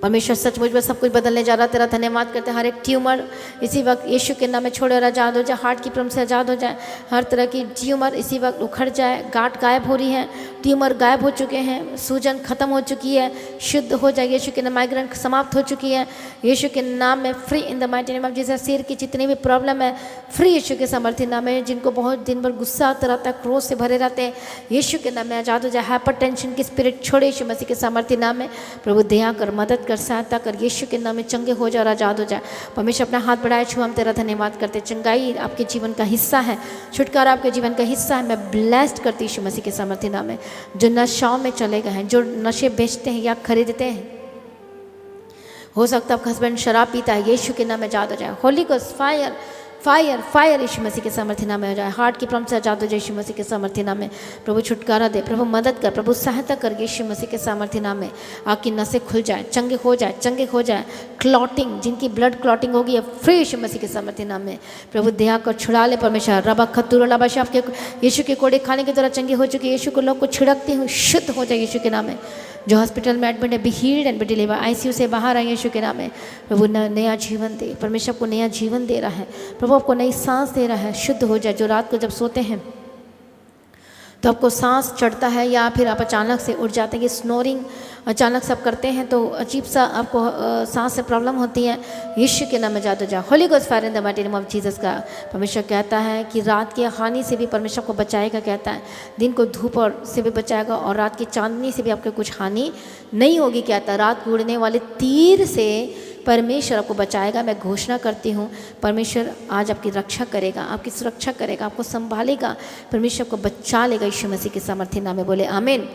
परमेश्वर सचमुच में सब कुछ बदलने जा रहा है। तेरा धन्यवाद करते हैं। हर एक ट्यूमर इसी वक्त यीशु के नाम में छोड़े और आज़ाद हो जाए। हार्ट की प्रॉब्लम से आज़ाद हो जाए। हर तरह की ट्यूमर इसी वक्त उखड़ जाए। गांठ गायब हो रही है, ट्यूमर गायब हो चुके हैं, सूजन खत्म हो चुकी है, शुद्ध हो जाए यीशु के नाम। माइग्रेन समाप्त हो चुकी है यीशु के नाम में। Free in the mighty name of Jesus. सिर की जितनी भी प्रॉब्लम है, फ्री यीशु के सामर्थ्य नाम में। जिनको बहुत दिन भर गुस्सा आता रहता है, क्रोध से भरे रहते हैं, यीशु के नाम में आज़ाद हो जाए। हाइपर टेंशन की स्पिरिट छोड़े यीशु मसीह के सामर्थ्य नाम में। प्रभु दया कर, मदद कर, सहायता कर, यीशु के नाम में चंगे हो जाए और आज़ाद हो जाए। परमेश्वर अपना हाथ बढ़ाए, छू हम तेरा धन्यवाद करते। चंगाई आपके जीवन का हिस्सा है, छुटकारा आपके जीवन का हिस्सा है। मैं ब्लेस्ड करती यीशु मसीह के सामर्थ्य नाम में। जो नशाओं में चले गए हैं, जो नशे बेचते हैं या खरीदते हैं, हो सकता है आपका हस्बैंड शराब पीता है, यीशु के नाम में आज़ाद हो जाए। Holy ghost fire fire fire यीशु मसीह के सामर्थ्य नाम में हो जाए। हार्ट की प्रॉब्लम से आज़ाद हो जाए यीशु मसीह के सामर्थ्य नाम में। प्रभु छुटकारा दे, प्रभु मदद कर, प्रभु सहायता कर यीशु मसीह के सामर्थ्य नाम में। आपकी नसें खुल जाए, चंगे हो जाए, चंगे हो जाए। क्लॉटिंग, जिनकी ब्लड क्लॉटिंग होगी, है फ्री यीशु मसीह के सामर्थ्य नाम में। प्रभु दया कर, छुड़ा ले परमेश्वर। रबा खतुर लबाश, आपके यीशु के कोड़े खाने के द्वारा चंगे हो चुके यीशु को लोग को छिड़कती हूँ, शुद्ध हो जाए यीशु के नाम में। जो हॉस्पिटल में एडमिट है, be healed and B deliver. ICU से बाहर आए यीशु के नाम में। प्रभु नया जीवन दे, परमेश्वर आपको नया जीवन दे रहा है। प्रभु आपको नई सांस दे रहा है, शुद्ध हो जाए। जो रात को जब सोते हैं तो आपको सांस चढ़ता है, या फिर आप अचानक से उठ जाते हैं, कि स्नोरिंग अचानक से आप करते हैं तो अजीब सा आपको सांस से प्रॉब्लम होती है, यीशु के नाम में जाते जाओ। Holi ghost fire in the mighty name of Jesus का। परमेश्वर कहता है कि रात की हानि से भी परमेश्वर को बचाएगा, कहता है दिन को धूप और से भी बचाएगा, और रात की चांदनी से भी आपको कुछ हानि नहीं होगी, कहता है। रात को उड़ने वाले तीर से परमेश्वर आपको बचाएगा। मैं घोषणा करती हूँ, परमेश्वर आज आपकी रक्षा करेगा, आपकी सुरक्षा करेगा, आपको संभालेगा, परमेश्वर को बचा लेगा यीशु मसीह के सामर्थ्य नाम में। बोले आमीन।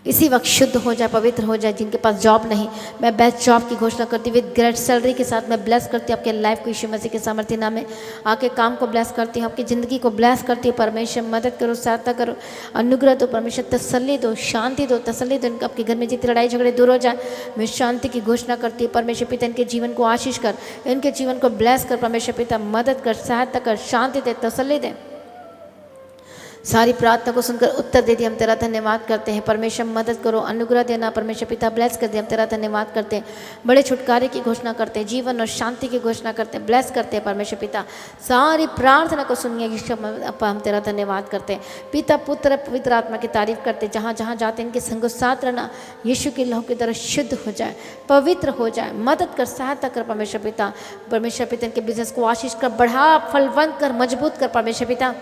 इसी वक्त शुद्ध हो जाए, पवित्र हो जाए। जिनके पास जॉब नहीं, मैं बेस्ट जॉब की घोषणा करती हूँ, विद ग्रेट सैलरी के साथ मैं ब्लेस करती हूँ आपके लाइफ को यीशु मसीह के सामर्थ्य नाम में। आके काम को ब्लेस करती हूँ, आपकी ज़िंदगी को ब्लेस करती हूँ। परमेश्वर मदद करो, सहायता करो, अनुग्रह दो, परमेश्वर तसल्ली दो, शांति दो, तसल्ली दो। आपके घर में जितनी लड़ाई झगड़े दूर हो जाए, मैं शांति की घोषणा करती हूँ। परमेश्वर पिता इनके जीवन को आशीष कर, इनके जीवन को ब्लेस कर, परमेश्वर पिता मदद कर, सहायता कर, शांति दे, तसल्ली दे। सारी प्रार्थना को सुनकर उत्तर दे दिया, हम तेरा धन्यवाद करते हैं। परमेश्वर मदद करो, अनुग्रह देना परमेश्वर पिता, ब्लेस कर दिया, हम तेरा धन्यवाद करते हैं। बड़े छुटकारे की घोषणा करते हैं, जीवन और शांति की घोषणा करते हैं, ब्लेस करते हैं परमेश्वर पिता। सारी प्रार्थना को सुनिए यीशु अप्पा, हम तेरा धन्यवाद करते हैं। पिता पुत्र पवित्र आत्मा की तारीफ करते, जहाँ जहाँ जाते हैं इनके संग साथ रहना, यीशु के लहू की तरह शुद्ध हो जाए, पवित्र हो जाए, मदद कर, सहायता कर परमेश्वर पिता। परमेश्वर पिता इनके बिजनेस को आशीष कर, बढ़ा, फलवंत कर, मजबूत कर परमेश्वर पिता।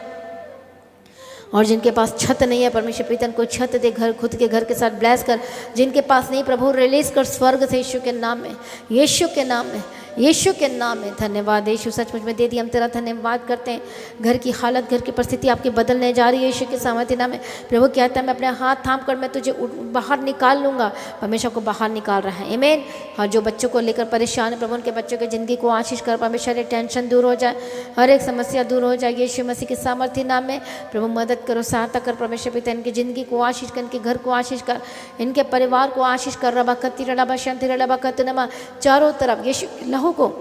और जिनके पास छत नहीं है परमेश्वर पिता को छत दे, घर खुद के घर के साथ ब्लेस कर। जिनके पास नहीं प्रभु रिलीज कर स्वर्ग से, यीशु के नाम में, यीशु के नाम में, यीशु के नाम में। धन्यवाद यीशु, सचमुच में दे दिया, हम तेरा धन्यवाद करते हैं। घर की हालत, घर की परिस्थिति आपकी बदलने जा रही है यीशु के सामर्थ्य नाम में। प्रभु कहता है मैं अपने हाथ थाम कर मैं तुझे बाहर निकाल लूँगा, परमेश्वर को बाहर निकाल रहा है। आमीन। हाँ, जो बच्चों को लेकर परेशान है प्रभु, उनके बच्चों की ज़िंदगी को आशीष कर परमेश्वर, टेंशन दूर हो जाए, हर एक समस्या दूर हो जाए यीशु मसीह के सामर्थ्य नाम में। प्रभु मदद करो, सहायता कर परमेश्वर पिता, इनकी ज़िंदगी को आशीष कर, इनके घर को आशीष कर, इनके परिवार को आशीष कर। रबा कत्ती रबा शांति रबा कत्नमा, चारों तरफ यीशु लहू को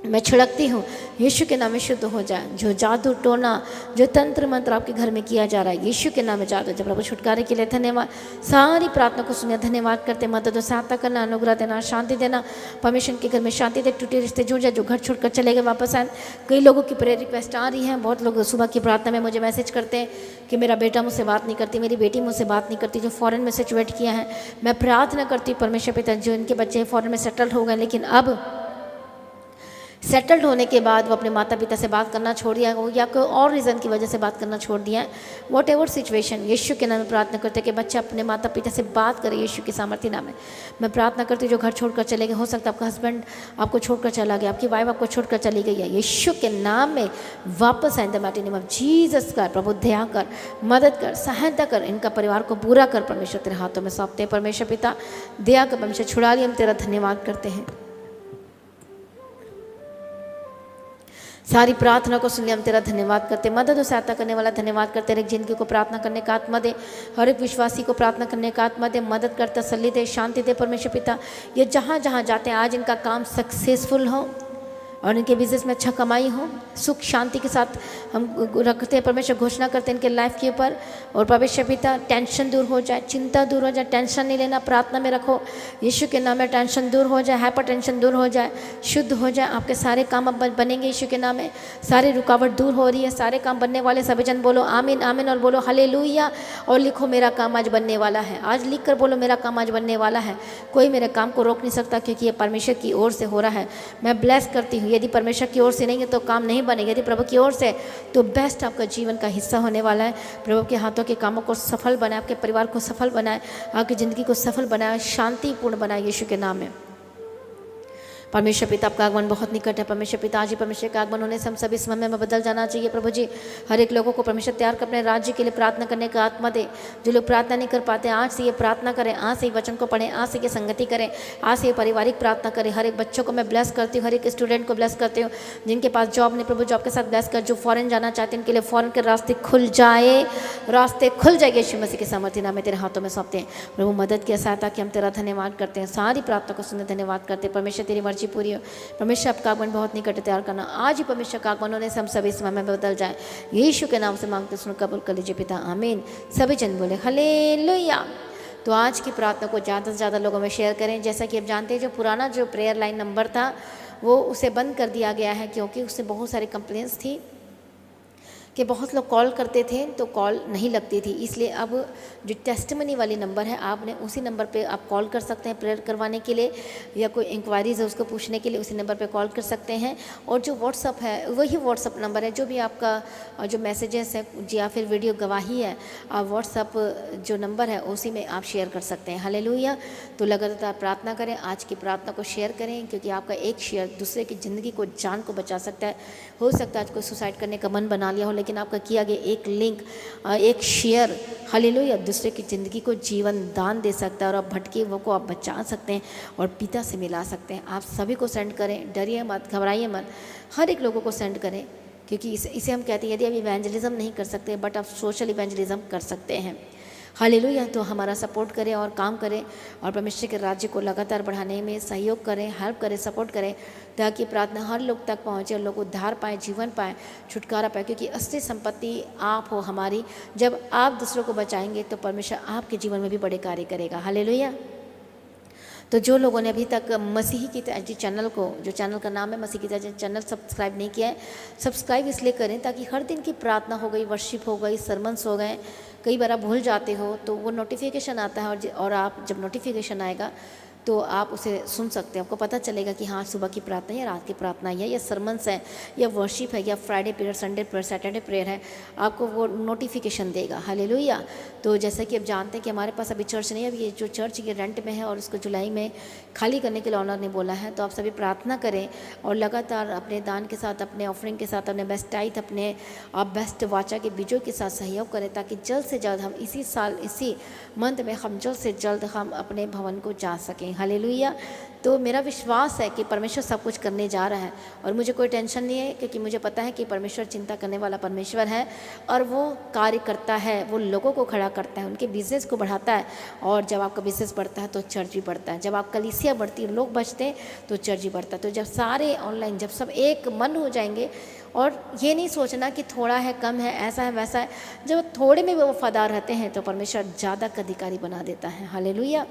मैं छिड़कती हूँ, यीशु के नाम में शुद्ध हो जाए। जो जादू टोना, जो तंत्र मंत्र आपके घर में किया जा रहा है, यीशु के नाम में जादू जब प्रभु छुटकारे के लिए धन्यवाद। सारी प्रार्थना को सुनिए, धन्यवाद करते, मदद और सहायता करना, अनुग्रह देना, शांति देना। परमेश्वर के घर में शांति दे, टूटे रिश्ते जुड़ जाए, जो घर छोड़कर चले गए वापस आए। कई लोगों की प्रेयर रिक्वेस्ट आ रही है, बहुत लोग सुबह की प्रार्थना में मुझे मैसेज करते हैं कि मेरा बेटा मुझसे बात नहीं करती, मेरी बेटी मुझसे बात नहीं करती, जो फॉरेन में सिचुएट किया है। मैं प्रार्थना करती हूँ परमेश्वर पिता, जो इनके बच्चे फॉरेन में सेटल्ड हो गए, लेकिन अब सेटल्ड होने के बाद वो अपने माता पिता से बात करना छोड़ दिया हो, या कोई और रीज़न की वजह से बात करना छोड़ दिया है, वॉट एवर सिचुएशन, यीशु के नाम में प्रार्थना करते हैं कि बच्चे अपने माता पिता से बात करें यीशु के सामर्थ्य नाम में। मैं प्रार्थना करती हूँ जो घर छोड़कर चले गए, हो सकता है आपका हस्बैंड आपको छोड़कर चला गया, आपकी वाइफ आपको छोड़कर चली गई है, यीशु के नाम में वापस आए, the mighty name of Jesus कर। प्रभु दया कर, मदद कर, सहायता कर, इनका परिवार को पूरा कर परमेश्वर, तेरे हाथों में सौंपते हैं परमेश्वर पिता। दया कर परमेश्वर, छुड़ा लिया, हम तेरा धन्यवाद करते हैं। सारी प्रार्थना को सुन लिया, हम तेरा धन्यवाद करते, मदद और सहायता करने वाला धन्यवाद करते। हर एक जिंदगी को प्रार्थना करने का आत्मा दे, हर एक विश्वासी को प्रार्थना करने का आत्मा दे, मदद कर, तसल्ली दे, शांति दे परमेश्वर पिता। ये जहाँ जहाँ जाते हैं आज इनका काम सक्सेसफुल हो और इनके बिजनेस में अच्छा कमाई हो, सुख शांति के साथ हम रखते हैं परमेश्वर, घोषणा करते हैं इनके लाइफ के ऊपर। और परमेश्वर पिता टेंशन दूर हो जाए, चिंता दूर हो जाए, टेंशन नहीं लेना, प्रार्थना में रखो यीशु के नाम में, टेंशन दूर हो जाए, हाइपर टेंशन दूर हो जाए, शुद्ध हो जाए, आपके सारे काम अब बनेंगे यीशु के नाम में। सारी रुकावट दूर हो रही है, सारे काम बनने वाले। सभी जन बोलो आमीन आमीन और बोलो हालेलुया और लिखो मेरा काम आज बनने वाला है। आज लिख कर बोलो मेरा काम आज बनने वाला है। कोई मेरे काम को रोक नहीं सकता क्योंकि ये परमेश्वर की ओर से हो रहा है। मैं ब्लेस करती हूँ। यदि परमेश्वर की ओर से नहीं है तो काम नहीं बनेगा, यदि प्रभु की ओर से तो बेस्ट आपका जीवन का हिस्सा होने वाला है। प्रभु के हाथों के कामों को सफल बनाए, आपके परिवार को सफल बनाए, आपकी ज़िंदगी को सफल बनाए, शांतिपूर्ण बनाए यीशु के नाम में। परमेश्वर पिता आपका आगमन बहुत निकट है। परमेश्वर पिता आज ही परमेश्वर का आगमन होने से हम सभी समय में बदल जाना चाहिए। प्रभु जी हर एक लोगों को परमेश्वर तैयार कर अपने राज्य के लिए प्रार्थना करने का आत्मा दे। जो लोग प्रार्थना नहीं कर पाते आज से ये प्रार्थना करें, आज से ही वचन को पढ़ें, आज से ये संगति करें, आज से ये पारिवारिक प्रार्थना करें। हर एक बच्चों को मैं ब्लेस करती हूँ, हर एक स्टूडेंट को ब्लेस करती हूँ। जिनके पास जॉब नहीं प्रभु जॉब के साथ ब्लेस कर, जो फॉरेन जाना चाहते हैं उनके लिए फॉरेन के रास्ते खुल जाए, रास्ते खुल जाएंगे यीशु मसीह के सामर्थ्य नाम में तेरे हाथों में सौंपते हैं। प्रभु मदद की सहायता की हम तेरा धन्यवाद करते हैं। सारी प्रार्थना को सुनने धन्यवाद करते हैं। परमेश्वर तेरी मर्जी पूरी हो। परमेश्वर आपका आगमन बहुत निकट तैयार करना। आज ही परमेश्वर का आगमन होने से हम सभी समय में बदल जाए। यीशु के नाम से मांगते सुन कबूल कर लीजिए पिता, आमीन। सभी जन बोले हालेलुया। तो आज की प्रार्थना को ज़्यादा से ज़्यादा लोगों में शेयर करें। जैसा कि आप जानते हैं जो पुराना जो प्रेयर लाइन नंबर था वो उसे बंद कर दिया गया है क्योंकि उससे बहुत सारी कंप्लेंट्स थी कि बहुत लोग कॉल करते थे तो कॉल नहीं लगती थी। इसलिए अब जो टेस्टिमनी वाली नंबर है आपने उसी नंबर पे आप कॉल कर सकते हैं प्रेयर करवाने के लिए, या कोई इंक्वायरीज है उसको पूछने के लिए उसी नंबर पे कॉल कर सकते हैं। और जो व्हाट्सअप है वही व्हाट्सअप नंबर है, जो भी आपका जो मैसेजेस है या फिर वीडियो गवाही है, आप व्हाट्सअप जो नंबर है उसी में आप शेयर कर सकते हैं। हालेलुया। तो लगातार प्रार्थना करें, आज की प्रार्थना को शेयर करें क्योंकि आपका एक शेयर दूसरे की ज़िंदगी को, जान को बचा सकता है। हो सकता है आज कोई सुसाइड करने का मन बना लिया हो, लेकिन आपका किया गया एक लिंक, एक शेयर हालेलुया दूसरे की ज़िंदगी को जीवन दान दे सकता है और आप भटके वो को आप बचा सकते हैं और पिता से मिला सकते हैं। आप सभी को सेंड करें, डरिए मत, घबराइए मत, हर एक लोगों को सेंड करें क्योंकि इसे हम कहते हैं यदि आप इवेंजलिज्म नहीं कर सकते बट आप सोशल इवेंजलिज्म कर सकते हैं। हालेलुया। तो हमारा सपोर्ट करें और काम करें और परमेश्वर के राज्य को लगातार बढ़ाने में सहयोग करें, हेल्प करें, सपोर्ट करें, ताकि प्रार्थना हर लोग तक पहुँचे और लोग उद्धार पाएँ, जीवन पाएँ, छुटकारा पाएँ। क्योंकि असली संपत्ति आप हो हमारी। जब आप दूसरों को बचाएंगे तो परमेश्वर आपके जीवन में भी बड़े कार्य करेगा। हालेलुया। तो जो लोगों ने अभी तक मसीही की ताजी चैनल को, जो चैनल का नाम है मसीही की ताजी चैनल, सब्सक्राइब नहीं किया है, सब्सक्राइब इसलिए करें ताकि हर दिन की प्रार्थना हो गई, वर्शिप हो गई, सरमन्स हो गए, कई बार आप भूल जाते हो तो वो नोटिफिकेशन आता है और आप जब नोटिफिकेशन आएगा तो आप उसे सुन सकते हैं। आपको पता चलेगा कि हाँ सुबह की प्रार्थना या रात की प्रार्थना है या सरमन्स है या वर्शिप है या Friday prayer, Sunday prayer, Saturday prayer है, आपको वो नोटिफिकेशन देगा। हालेलुया। तो जैसे कि आप जानते हैं कि हमारे पास अभी चर्च नहीं है, अभी ये जो चर्च ये रेंट में है और उसको जुलाई में खाली करने के लिए ऑनर ने बोला है। तो आप सभी प्रार्थना करें और लगातार अपने दान के साथ, अपने ऑफरिंग के साथ, अपने बेस्ट टाइथ, अपने आप बेस्ट वाचा के बीजों के साथ सहयोग करें, ताकि जल्द से जल्द हम इसी साल, इसी मंथ में हम जल्द से जल्द हम अपने भवन को जा सकें। हालेलुया। तो मेरा विश्वास है कि परमेश्वर सब कुछ करने जा रहा है और मुझे कोई टेंशन नहीं है, क्योंकि मुझे पता है कि परमेश्वर चिंता करने वाला परमेश्वर है और वो कार्य करता है, वो लोगों को खड़ा करता है, उनके बिजनेस को बढ़ाता है। और जब आपका बिजनेस बढ़ता है तो चर्च भी बढ़ता है, जब आप कलीसिया बढ़ती है, लोग बचते हैं तो चर्च भी बढ़ता है। तो जब सारे ऑनलाइन, जब सब एक मन हो जाएंगे और ये नहीं सोचना कि थोड़ा है, कम है, ऐसा है, वैसा है, जब थोड़े में भी वफादार रहते हैं तो परमेश्वर ज़्यादा का अधिकारी बना देता है। हालेलुया।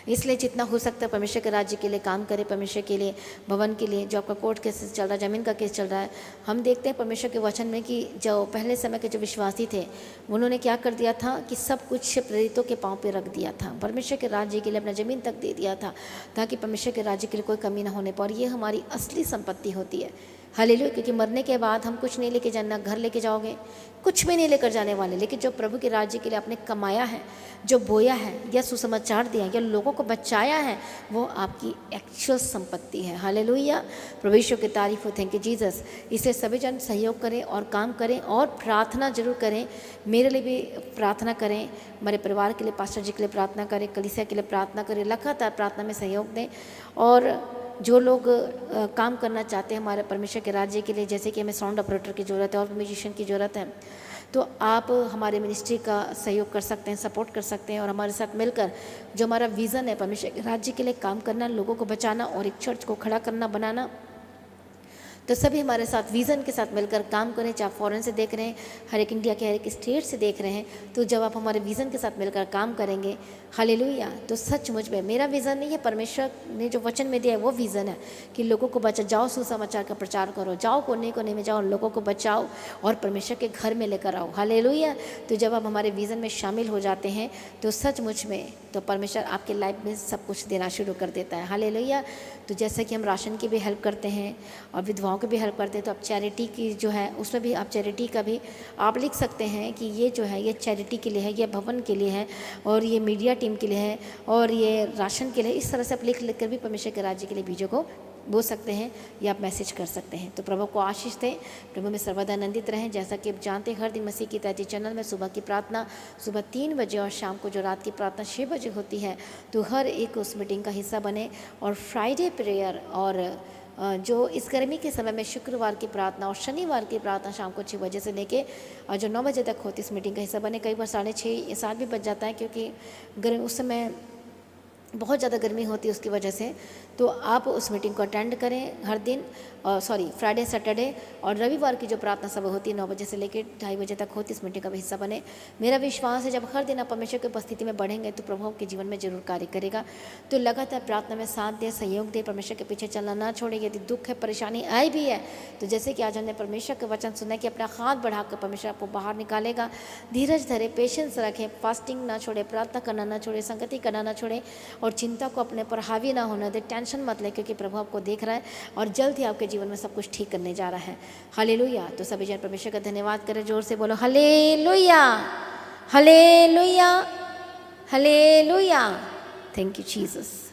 इसलिए जितना हो सकता है परमेश्वर के राज्य के लिए काम करें, परमेश्वर के लिए, भवन के लिए। जो आपका कोर्ट केस चल रहा है, ज़मीन का केस चल रहा है, हम देखते हैं परमेश्वर के वचन में कि जो पहले समय के जो विश्वासी थे उन्होंने क्या कर दिया था कि सब कुछ प्रेरितों के पाँव पे रख दिया था, परमेश्वर के राज्य के लिए अपना ज़मीन तक दे दिया था, ताकि परमेश्वर के राज्य के लिए कोई कमी ना होने पाए। ये हमारी असली संपत्ति होती है। हालेलुया। क्योंकि मरने के बाद हम कुछ नहीं लेके जाना, घर लेके जाओगे, कुछ भी नहीं लेकर जाने वाले, लेकिन जो प्रभु के राज्य के लिए आपने कमाया है, जो बोया है या सुसमाचार दिया या लोगों को बचाया है, वो आपकी एक्चुअल संपत्ति है। हालेलुया। प्रभु यीशु की तारीफ हो। Thank you Jesus. इसलिए सभी जन सहयोग करें और काम करें और प्रार्थना जरूर करें। मेरे लिए भी प्रार्थना करें, हमारे परिवार के लिए, पास्टर जी के लिए प्रार्थना करें, कलीसिया के लिए प्रार्थना करें, लगातार प्रार्थना में सहयोग दें। और जो लोग काम करना चाहते हैं हमारे परमेश्वर के राज्य के लिए, जैसे कि हमें साउंड ऑपरेटर की ज़रूरत है और म्यूजिशियन की ज़रूरत है, तो आप हमारे मिनिस्ट्री का सहयोग कर सकते हैं, सपोर्ट कर सकते हैं और हमारे साथ मिलकर जो हमारा विज़न है परमेश्वर के राज्य के लिए काम करना, लोगों को बचाना और एक चर्च को खड़ा करना, बनाना, तो सभी हमारे साथ विज़न के साथ मिलकर काम करें। चाहे आप फॉरेन से देख रहे हैं, हर एक इंडिया के हर एक स्टेट से देख रहे हैं, तो जब आप हमारे विज़न के साथ मिलकर काम करेंगे, हालेलुया, तो सचमुच में मेरा विज़न नहीं है, परमेश्वर ने जो वचन में दिया है वो विज़न है कि लोगों को बचा, जाओ सुसमाचार का प्रचार करो, जाओ कोने में जाओ, लोगों को बचाओ और परमेश्वर के घर में लेकर आओ। हालेलुया। तो जब आप हमारे विज़न में शामिल हो जाते हैं तो सचमुच में तो परमेश्वर आपके लाइफ में सब कुछ देना शुरू कर देता है। हालेलुया। तो जैसे कि हम राशन की भी हेल्प करते हैं और विधवाओं की भी हेल्प करते हैं, तो आप चैरिटी की जो है उसमें भी आप चैरिटी का भी आप लिख सकते हैं कि ये जो है ये चैरिटी के लिए है, ये भवन के लिए है और ये मीडिया टीम के लिए है और ये राशन के लिए। इस तरह से आप लिख कर भी परमेश्वर के राज्य के लिए बीजों को बोल सकते हैं या आप मैसेज कर सकते हैं। तो प्रभु को आशीष दें, प्रभु में सर्वदा आनंदित रहें। जैसा कि आप जानते हैं हर दिन मसीह की ताजी चैनल में सुबह की प्रार्थना सुबह 3 बजे और शाम को जो रात की प्रार्थना 6 बजे होती है, तो हर एक उस मीटिंग का हिस्सा बने। और फ्राइडे प्रेयर और जो इस गर्मी के समय में शुक्रवार की प्रार्थना और शनिवार की प्रार्थना शाम को 6 बजे से लेके और जो 9 बजे तक होती है इस मीटिंग का हिस्सा बने। कई बार 6:30 या 7 भी बज जाता है, क्योंकि गर्मी उस समय बहुत ज़्यादा गर्मी होती है उसकी वजह से। तो आप उस मीटिंग को अटेंड करें हर दिन, फ्राइडे, सैटरडे और रविवार की जो प्रार्थना सभा होती है 9 बजे से लेकर 2:30 बजे तक होती है, इस मीटिंग का भी हिस्सा बने। मेरा विश्वास है जब हर दिन आप परमेश्वर की उपस्थिति में बढ़ेंगे तो प्रभु के जीवन में जरूर कार्य करेगा। तो लगातार प्रार्थना में साथ दें, सहयोग दें, परमेश्वर के पीछे चलना ना छोड़ें। यदि दुख है, परेशानी आई भी है, तो जैसे कि आज हमने परमेश्वर के वचन सुना कि अपना हाथ बढ़ाकर परमेश्वर आपको बाहर निकालेगा। धीरज धरे, पेशेंस रखें, फास्टिंग ना छोड़े, प्रार्थना करना ना छोड़े, संगति करना ना छोड़े और चिंता को अपने पर हावी ना होना दे। टेंशन मत ले, क्योंकि प्रभु आपको देख रहा है और जल्द ही आपके जीवन में सब कुछ ठीक करने जा रहा है। हालेलुया। तो सभी जन परमेश्वर का धन्यवाद करें, जोर से बोलो hallelujah, hallelujah, hallelujah. Thank you Jesus.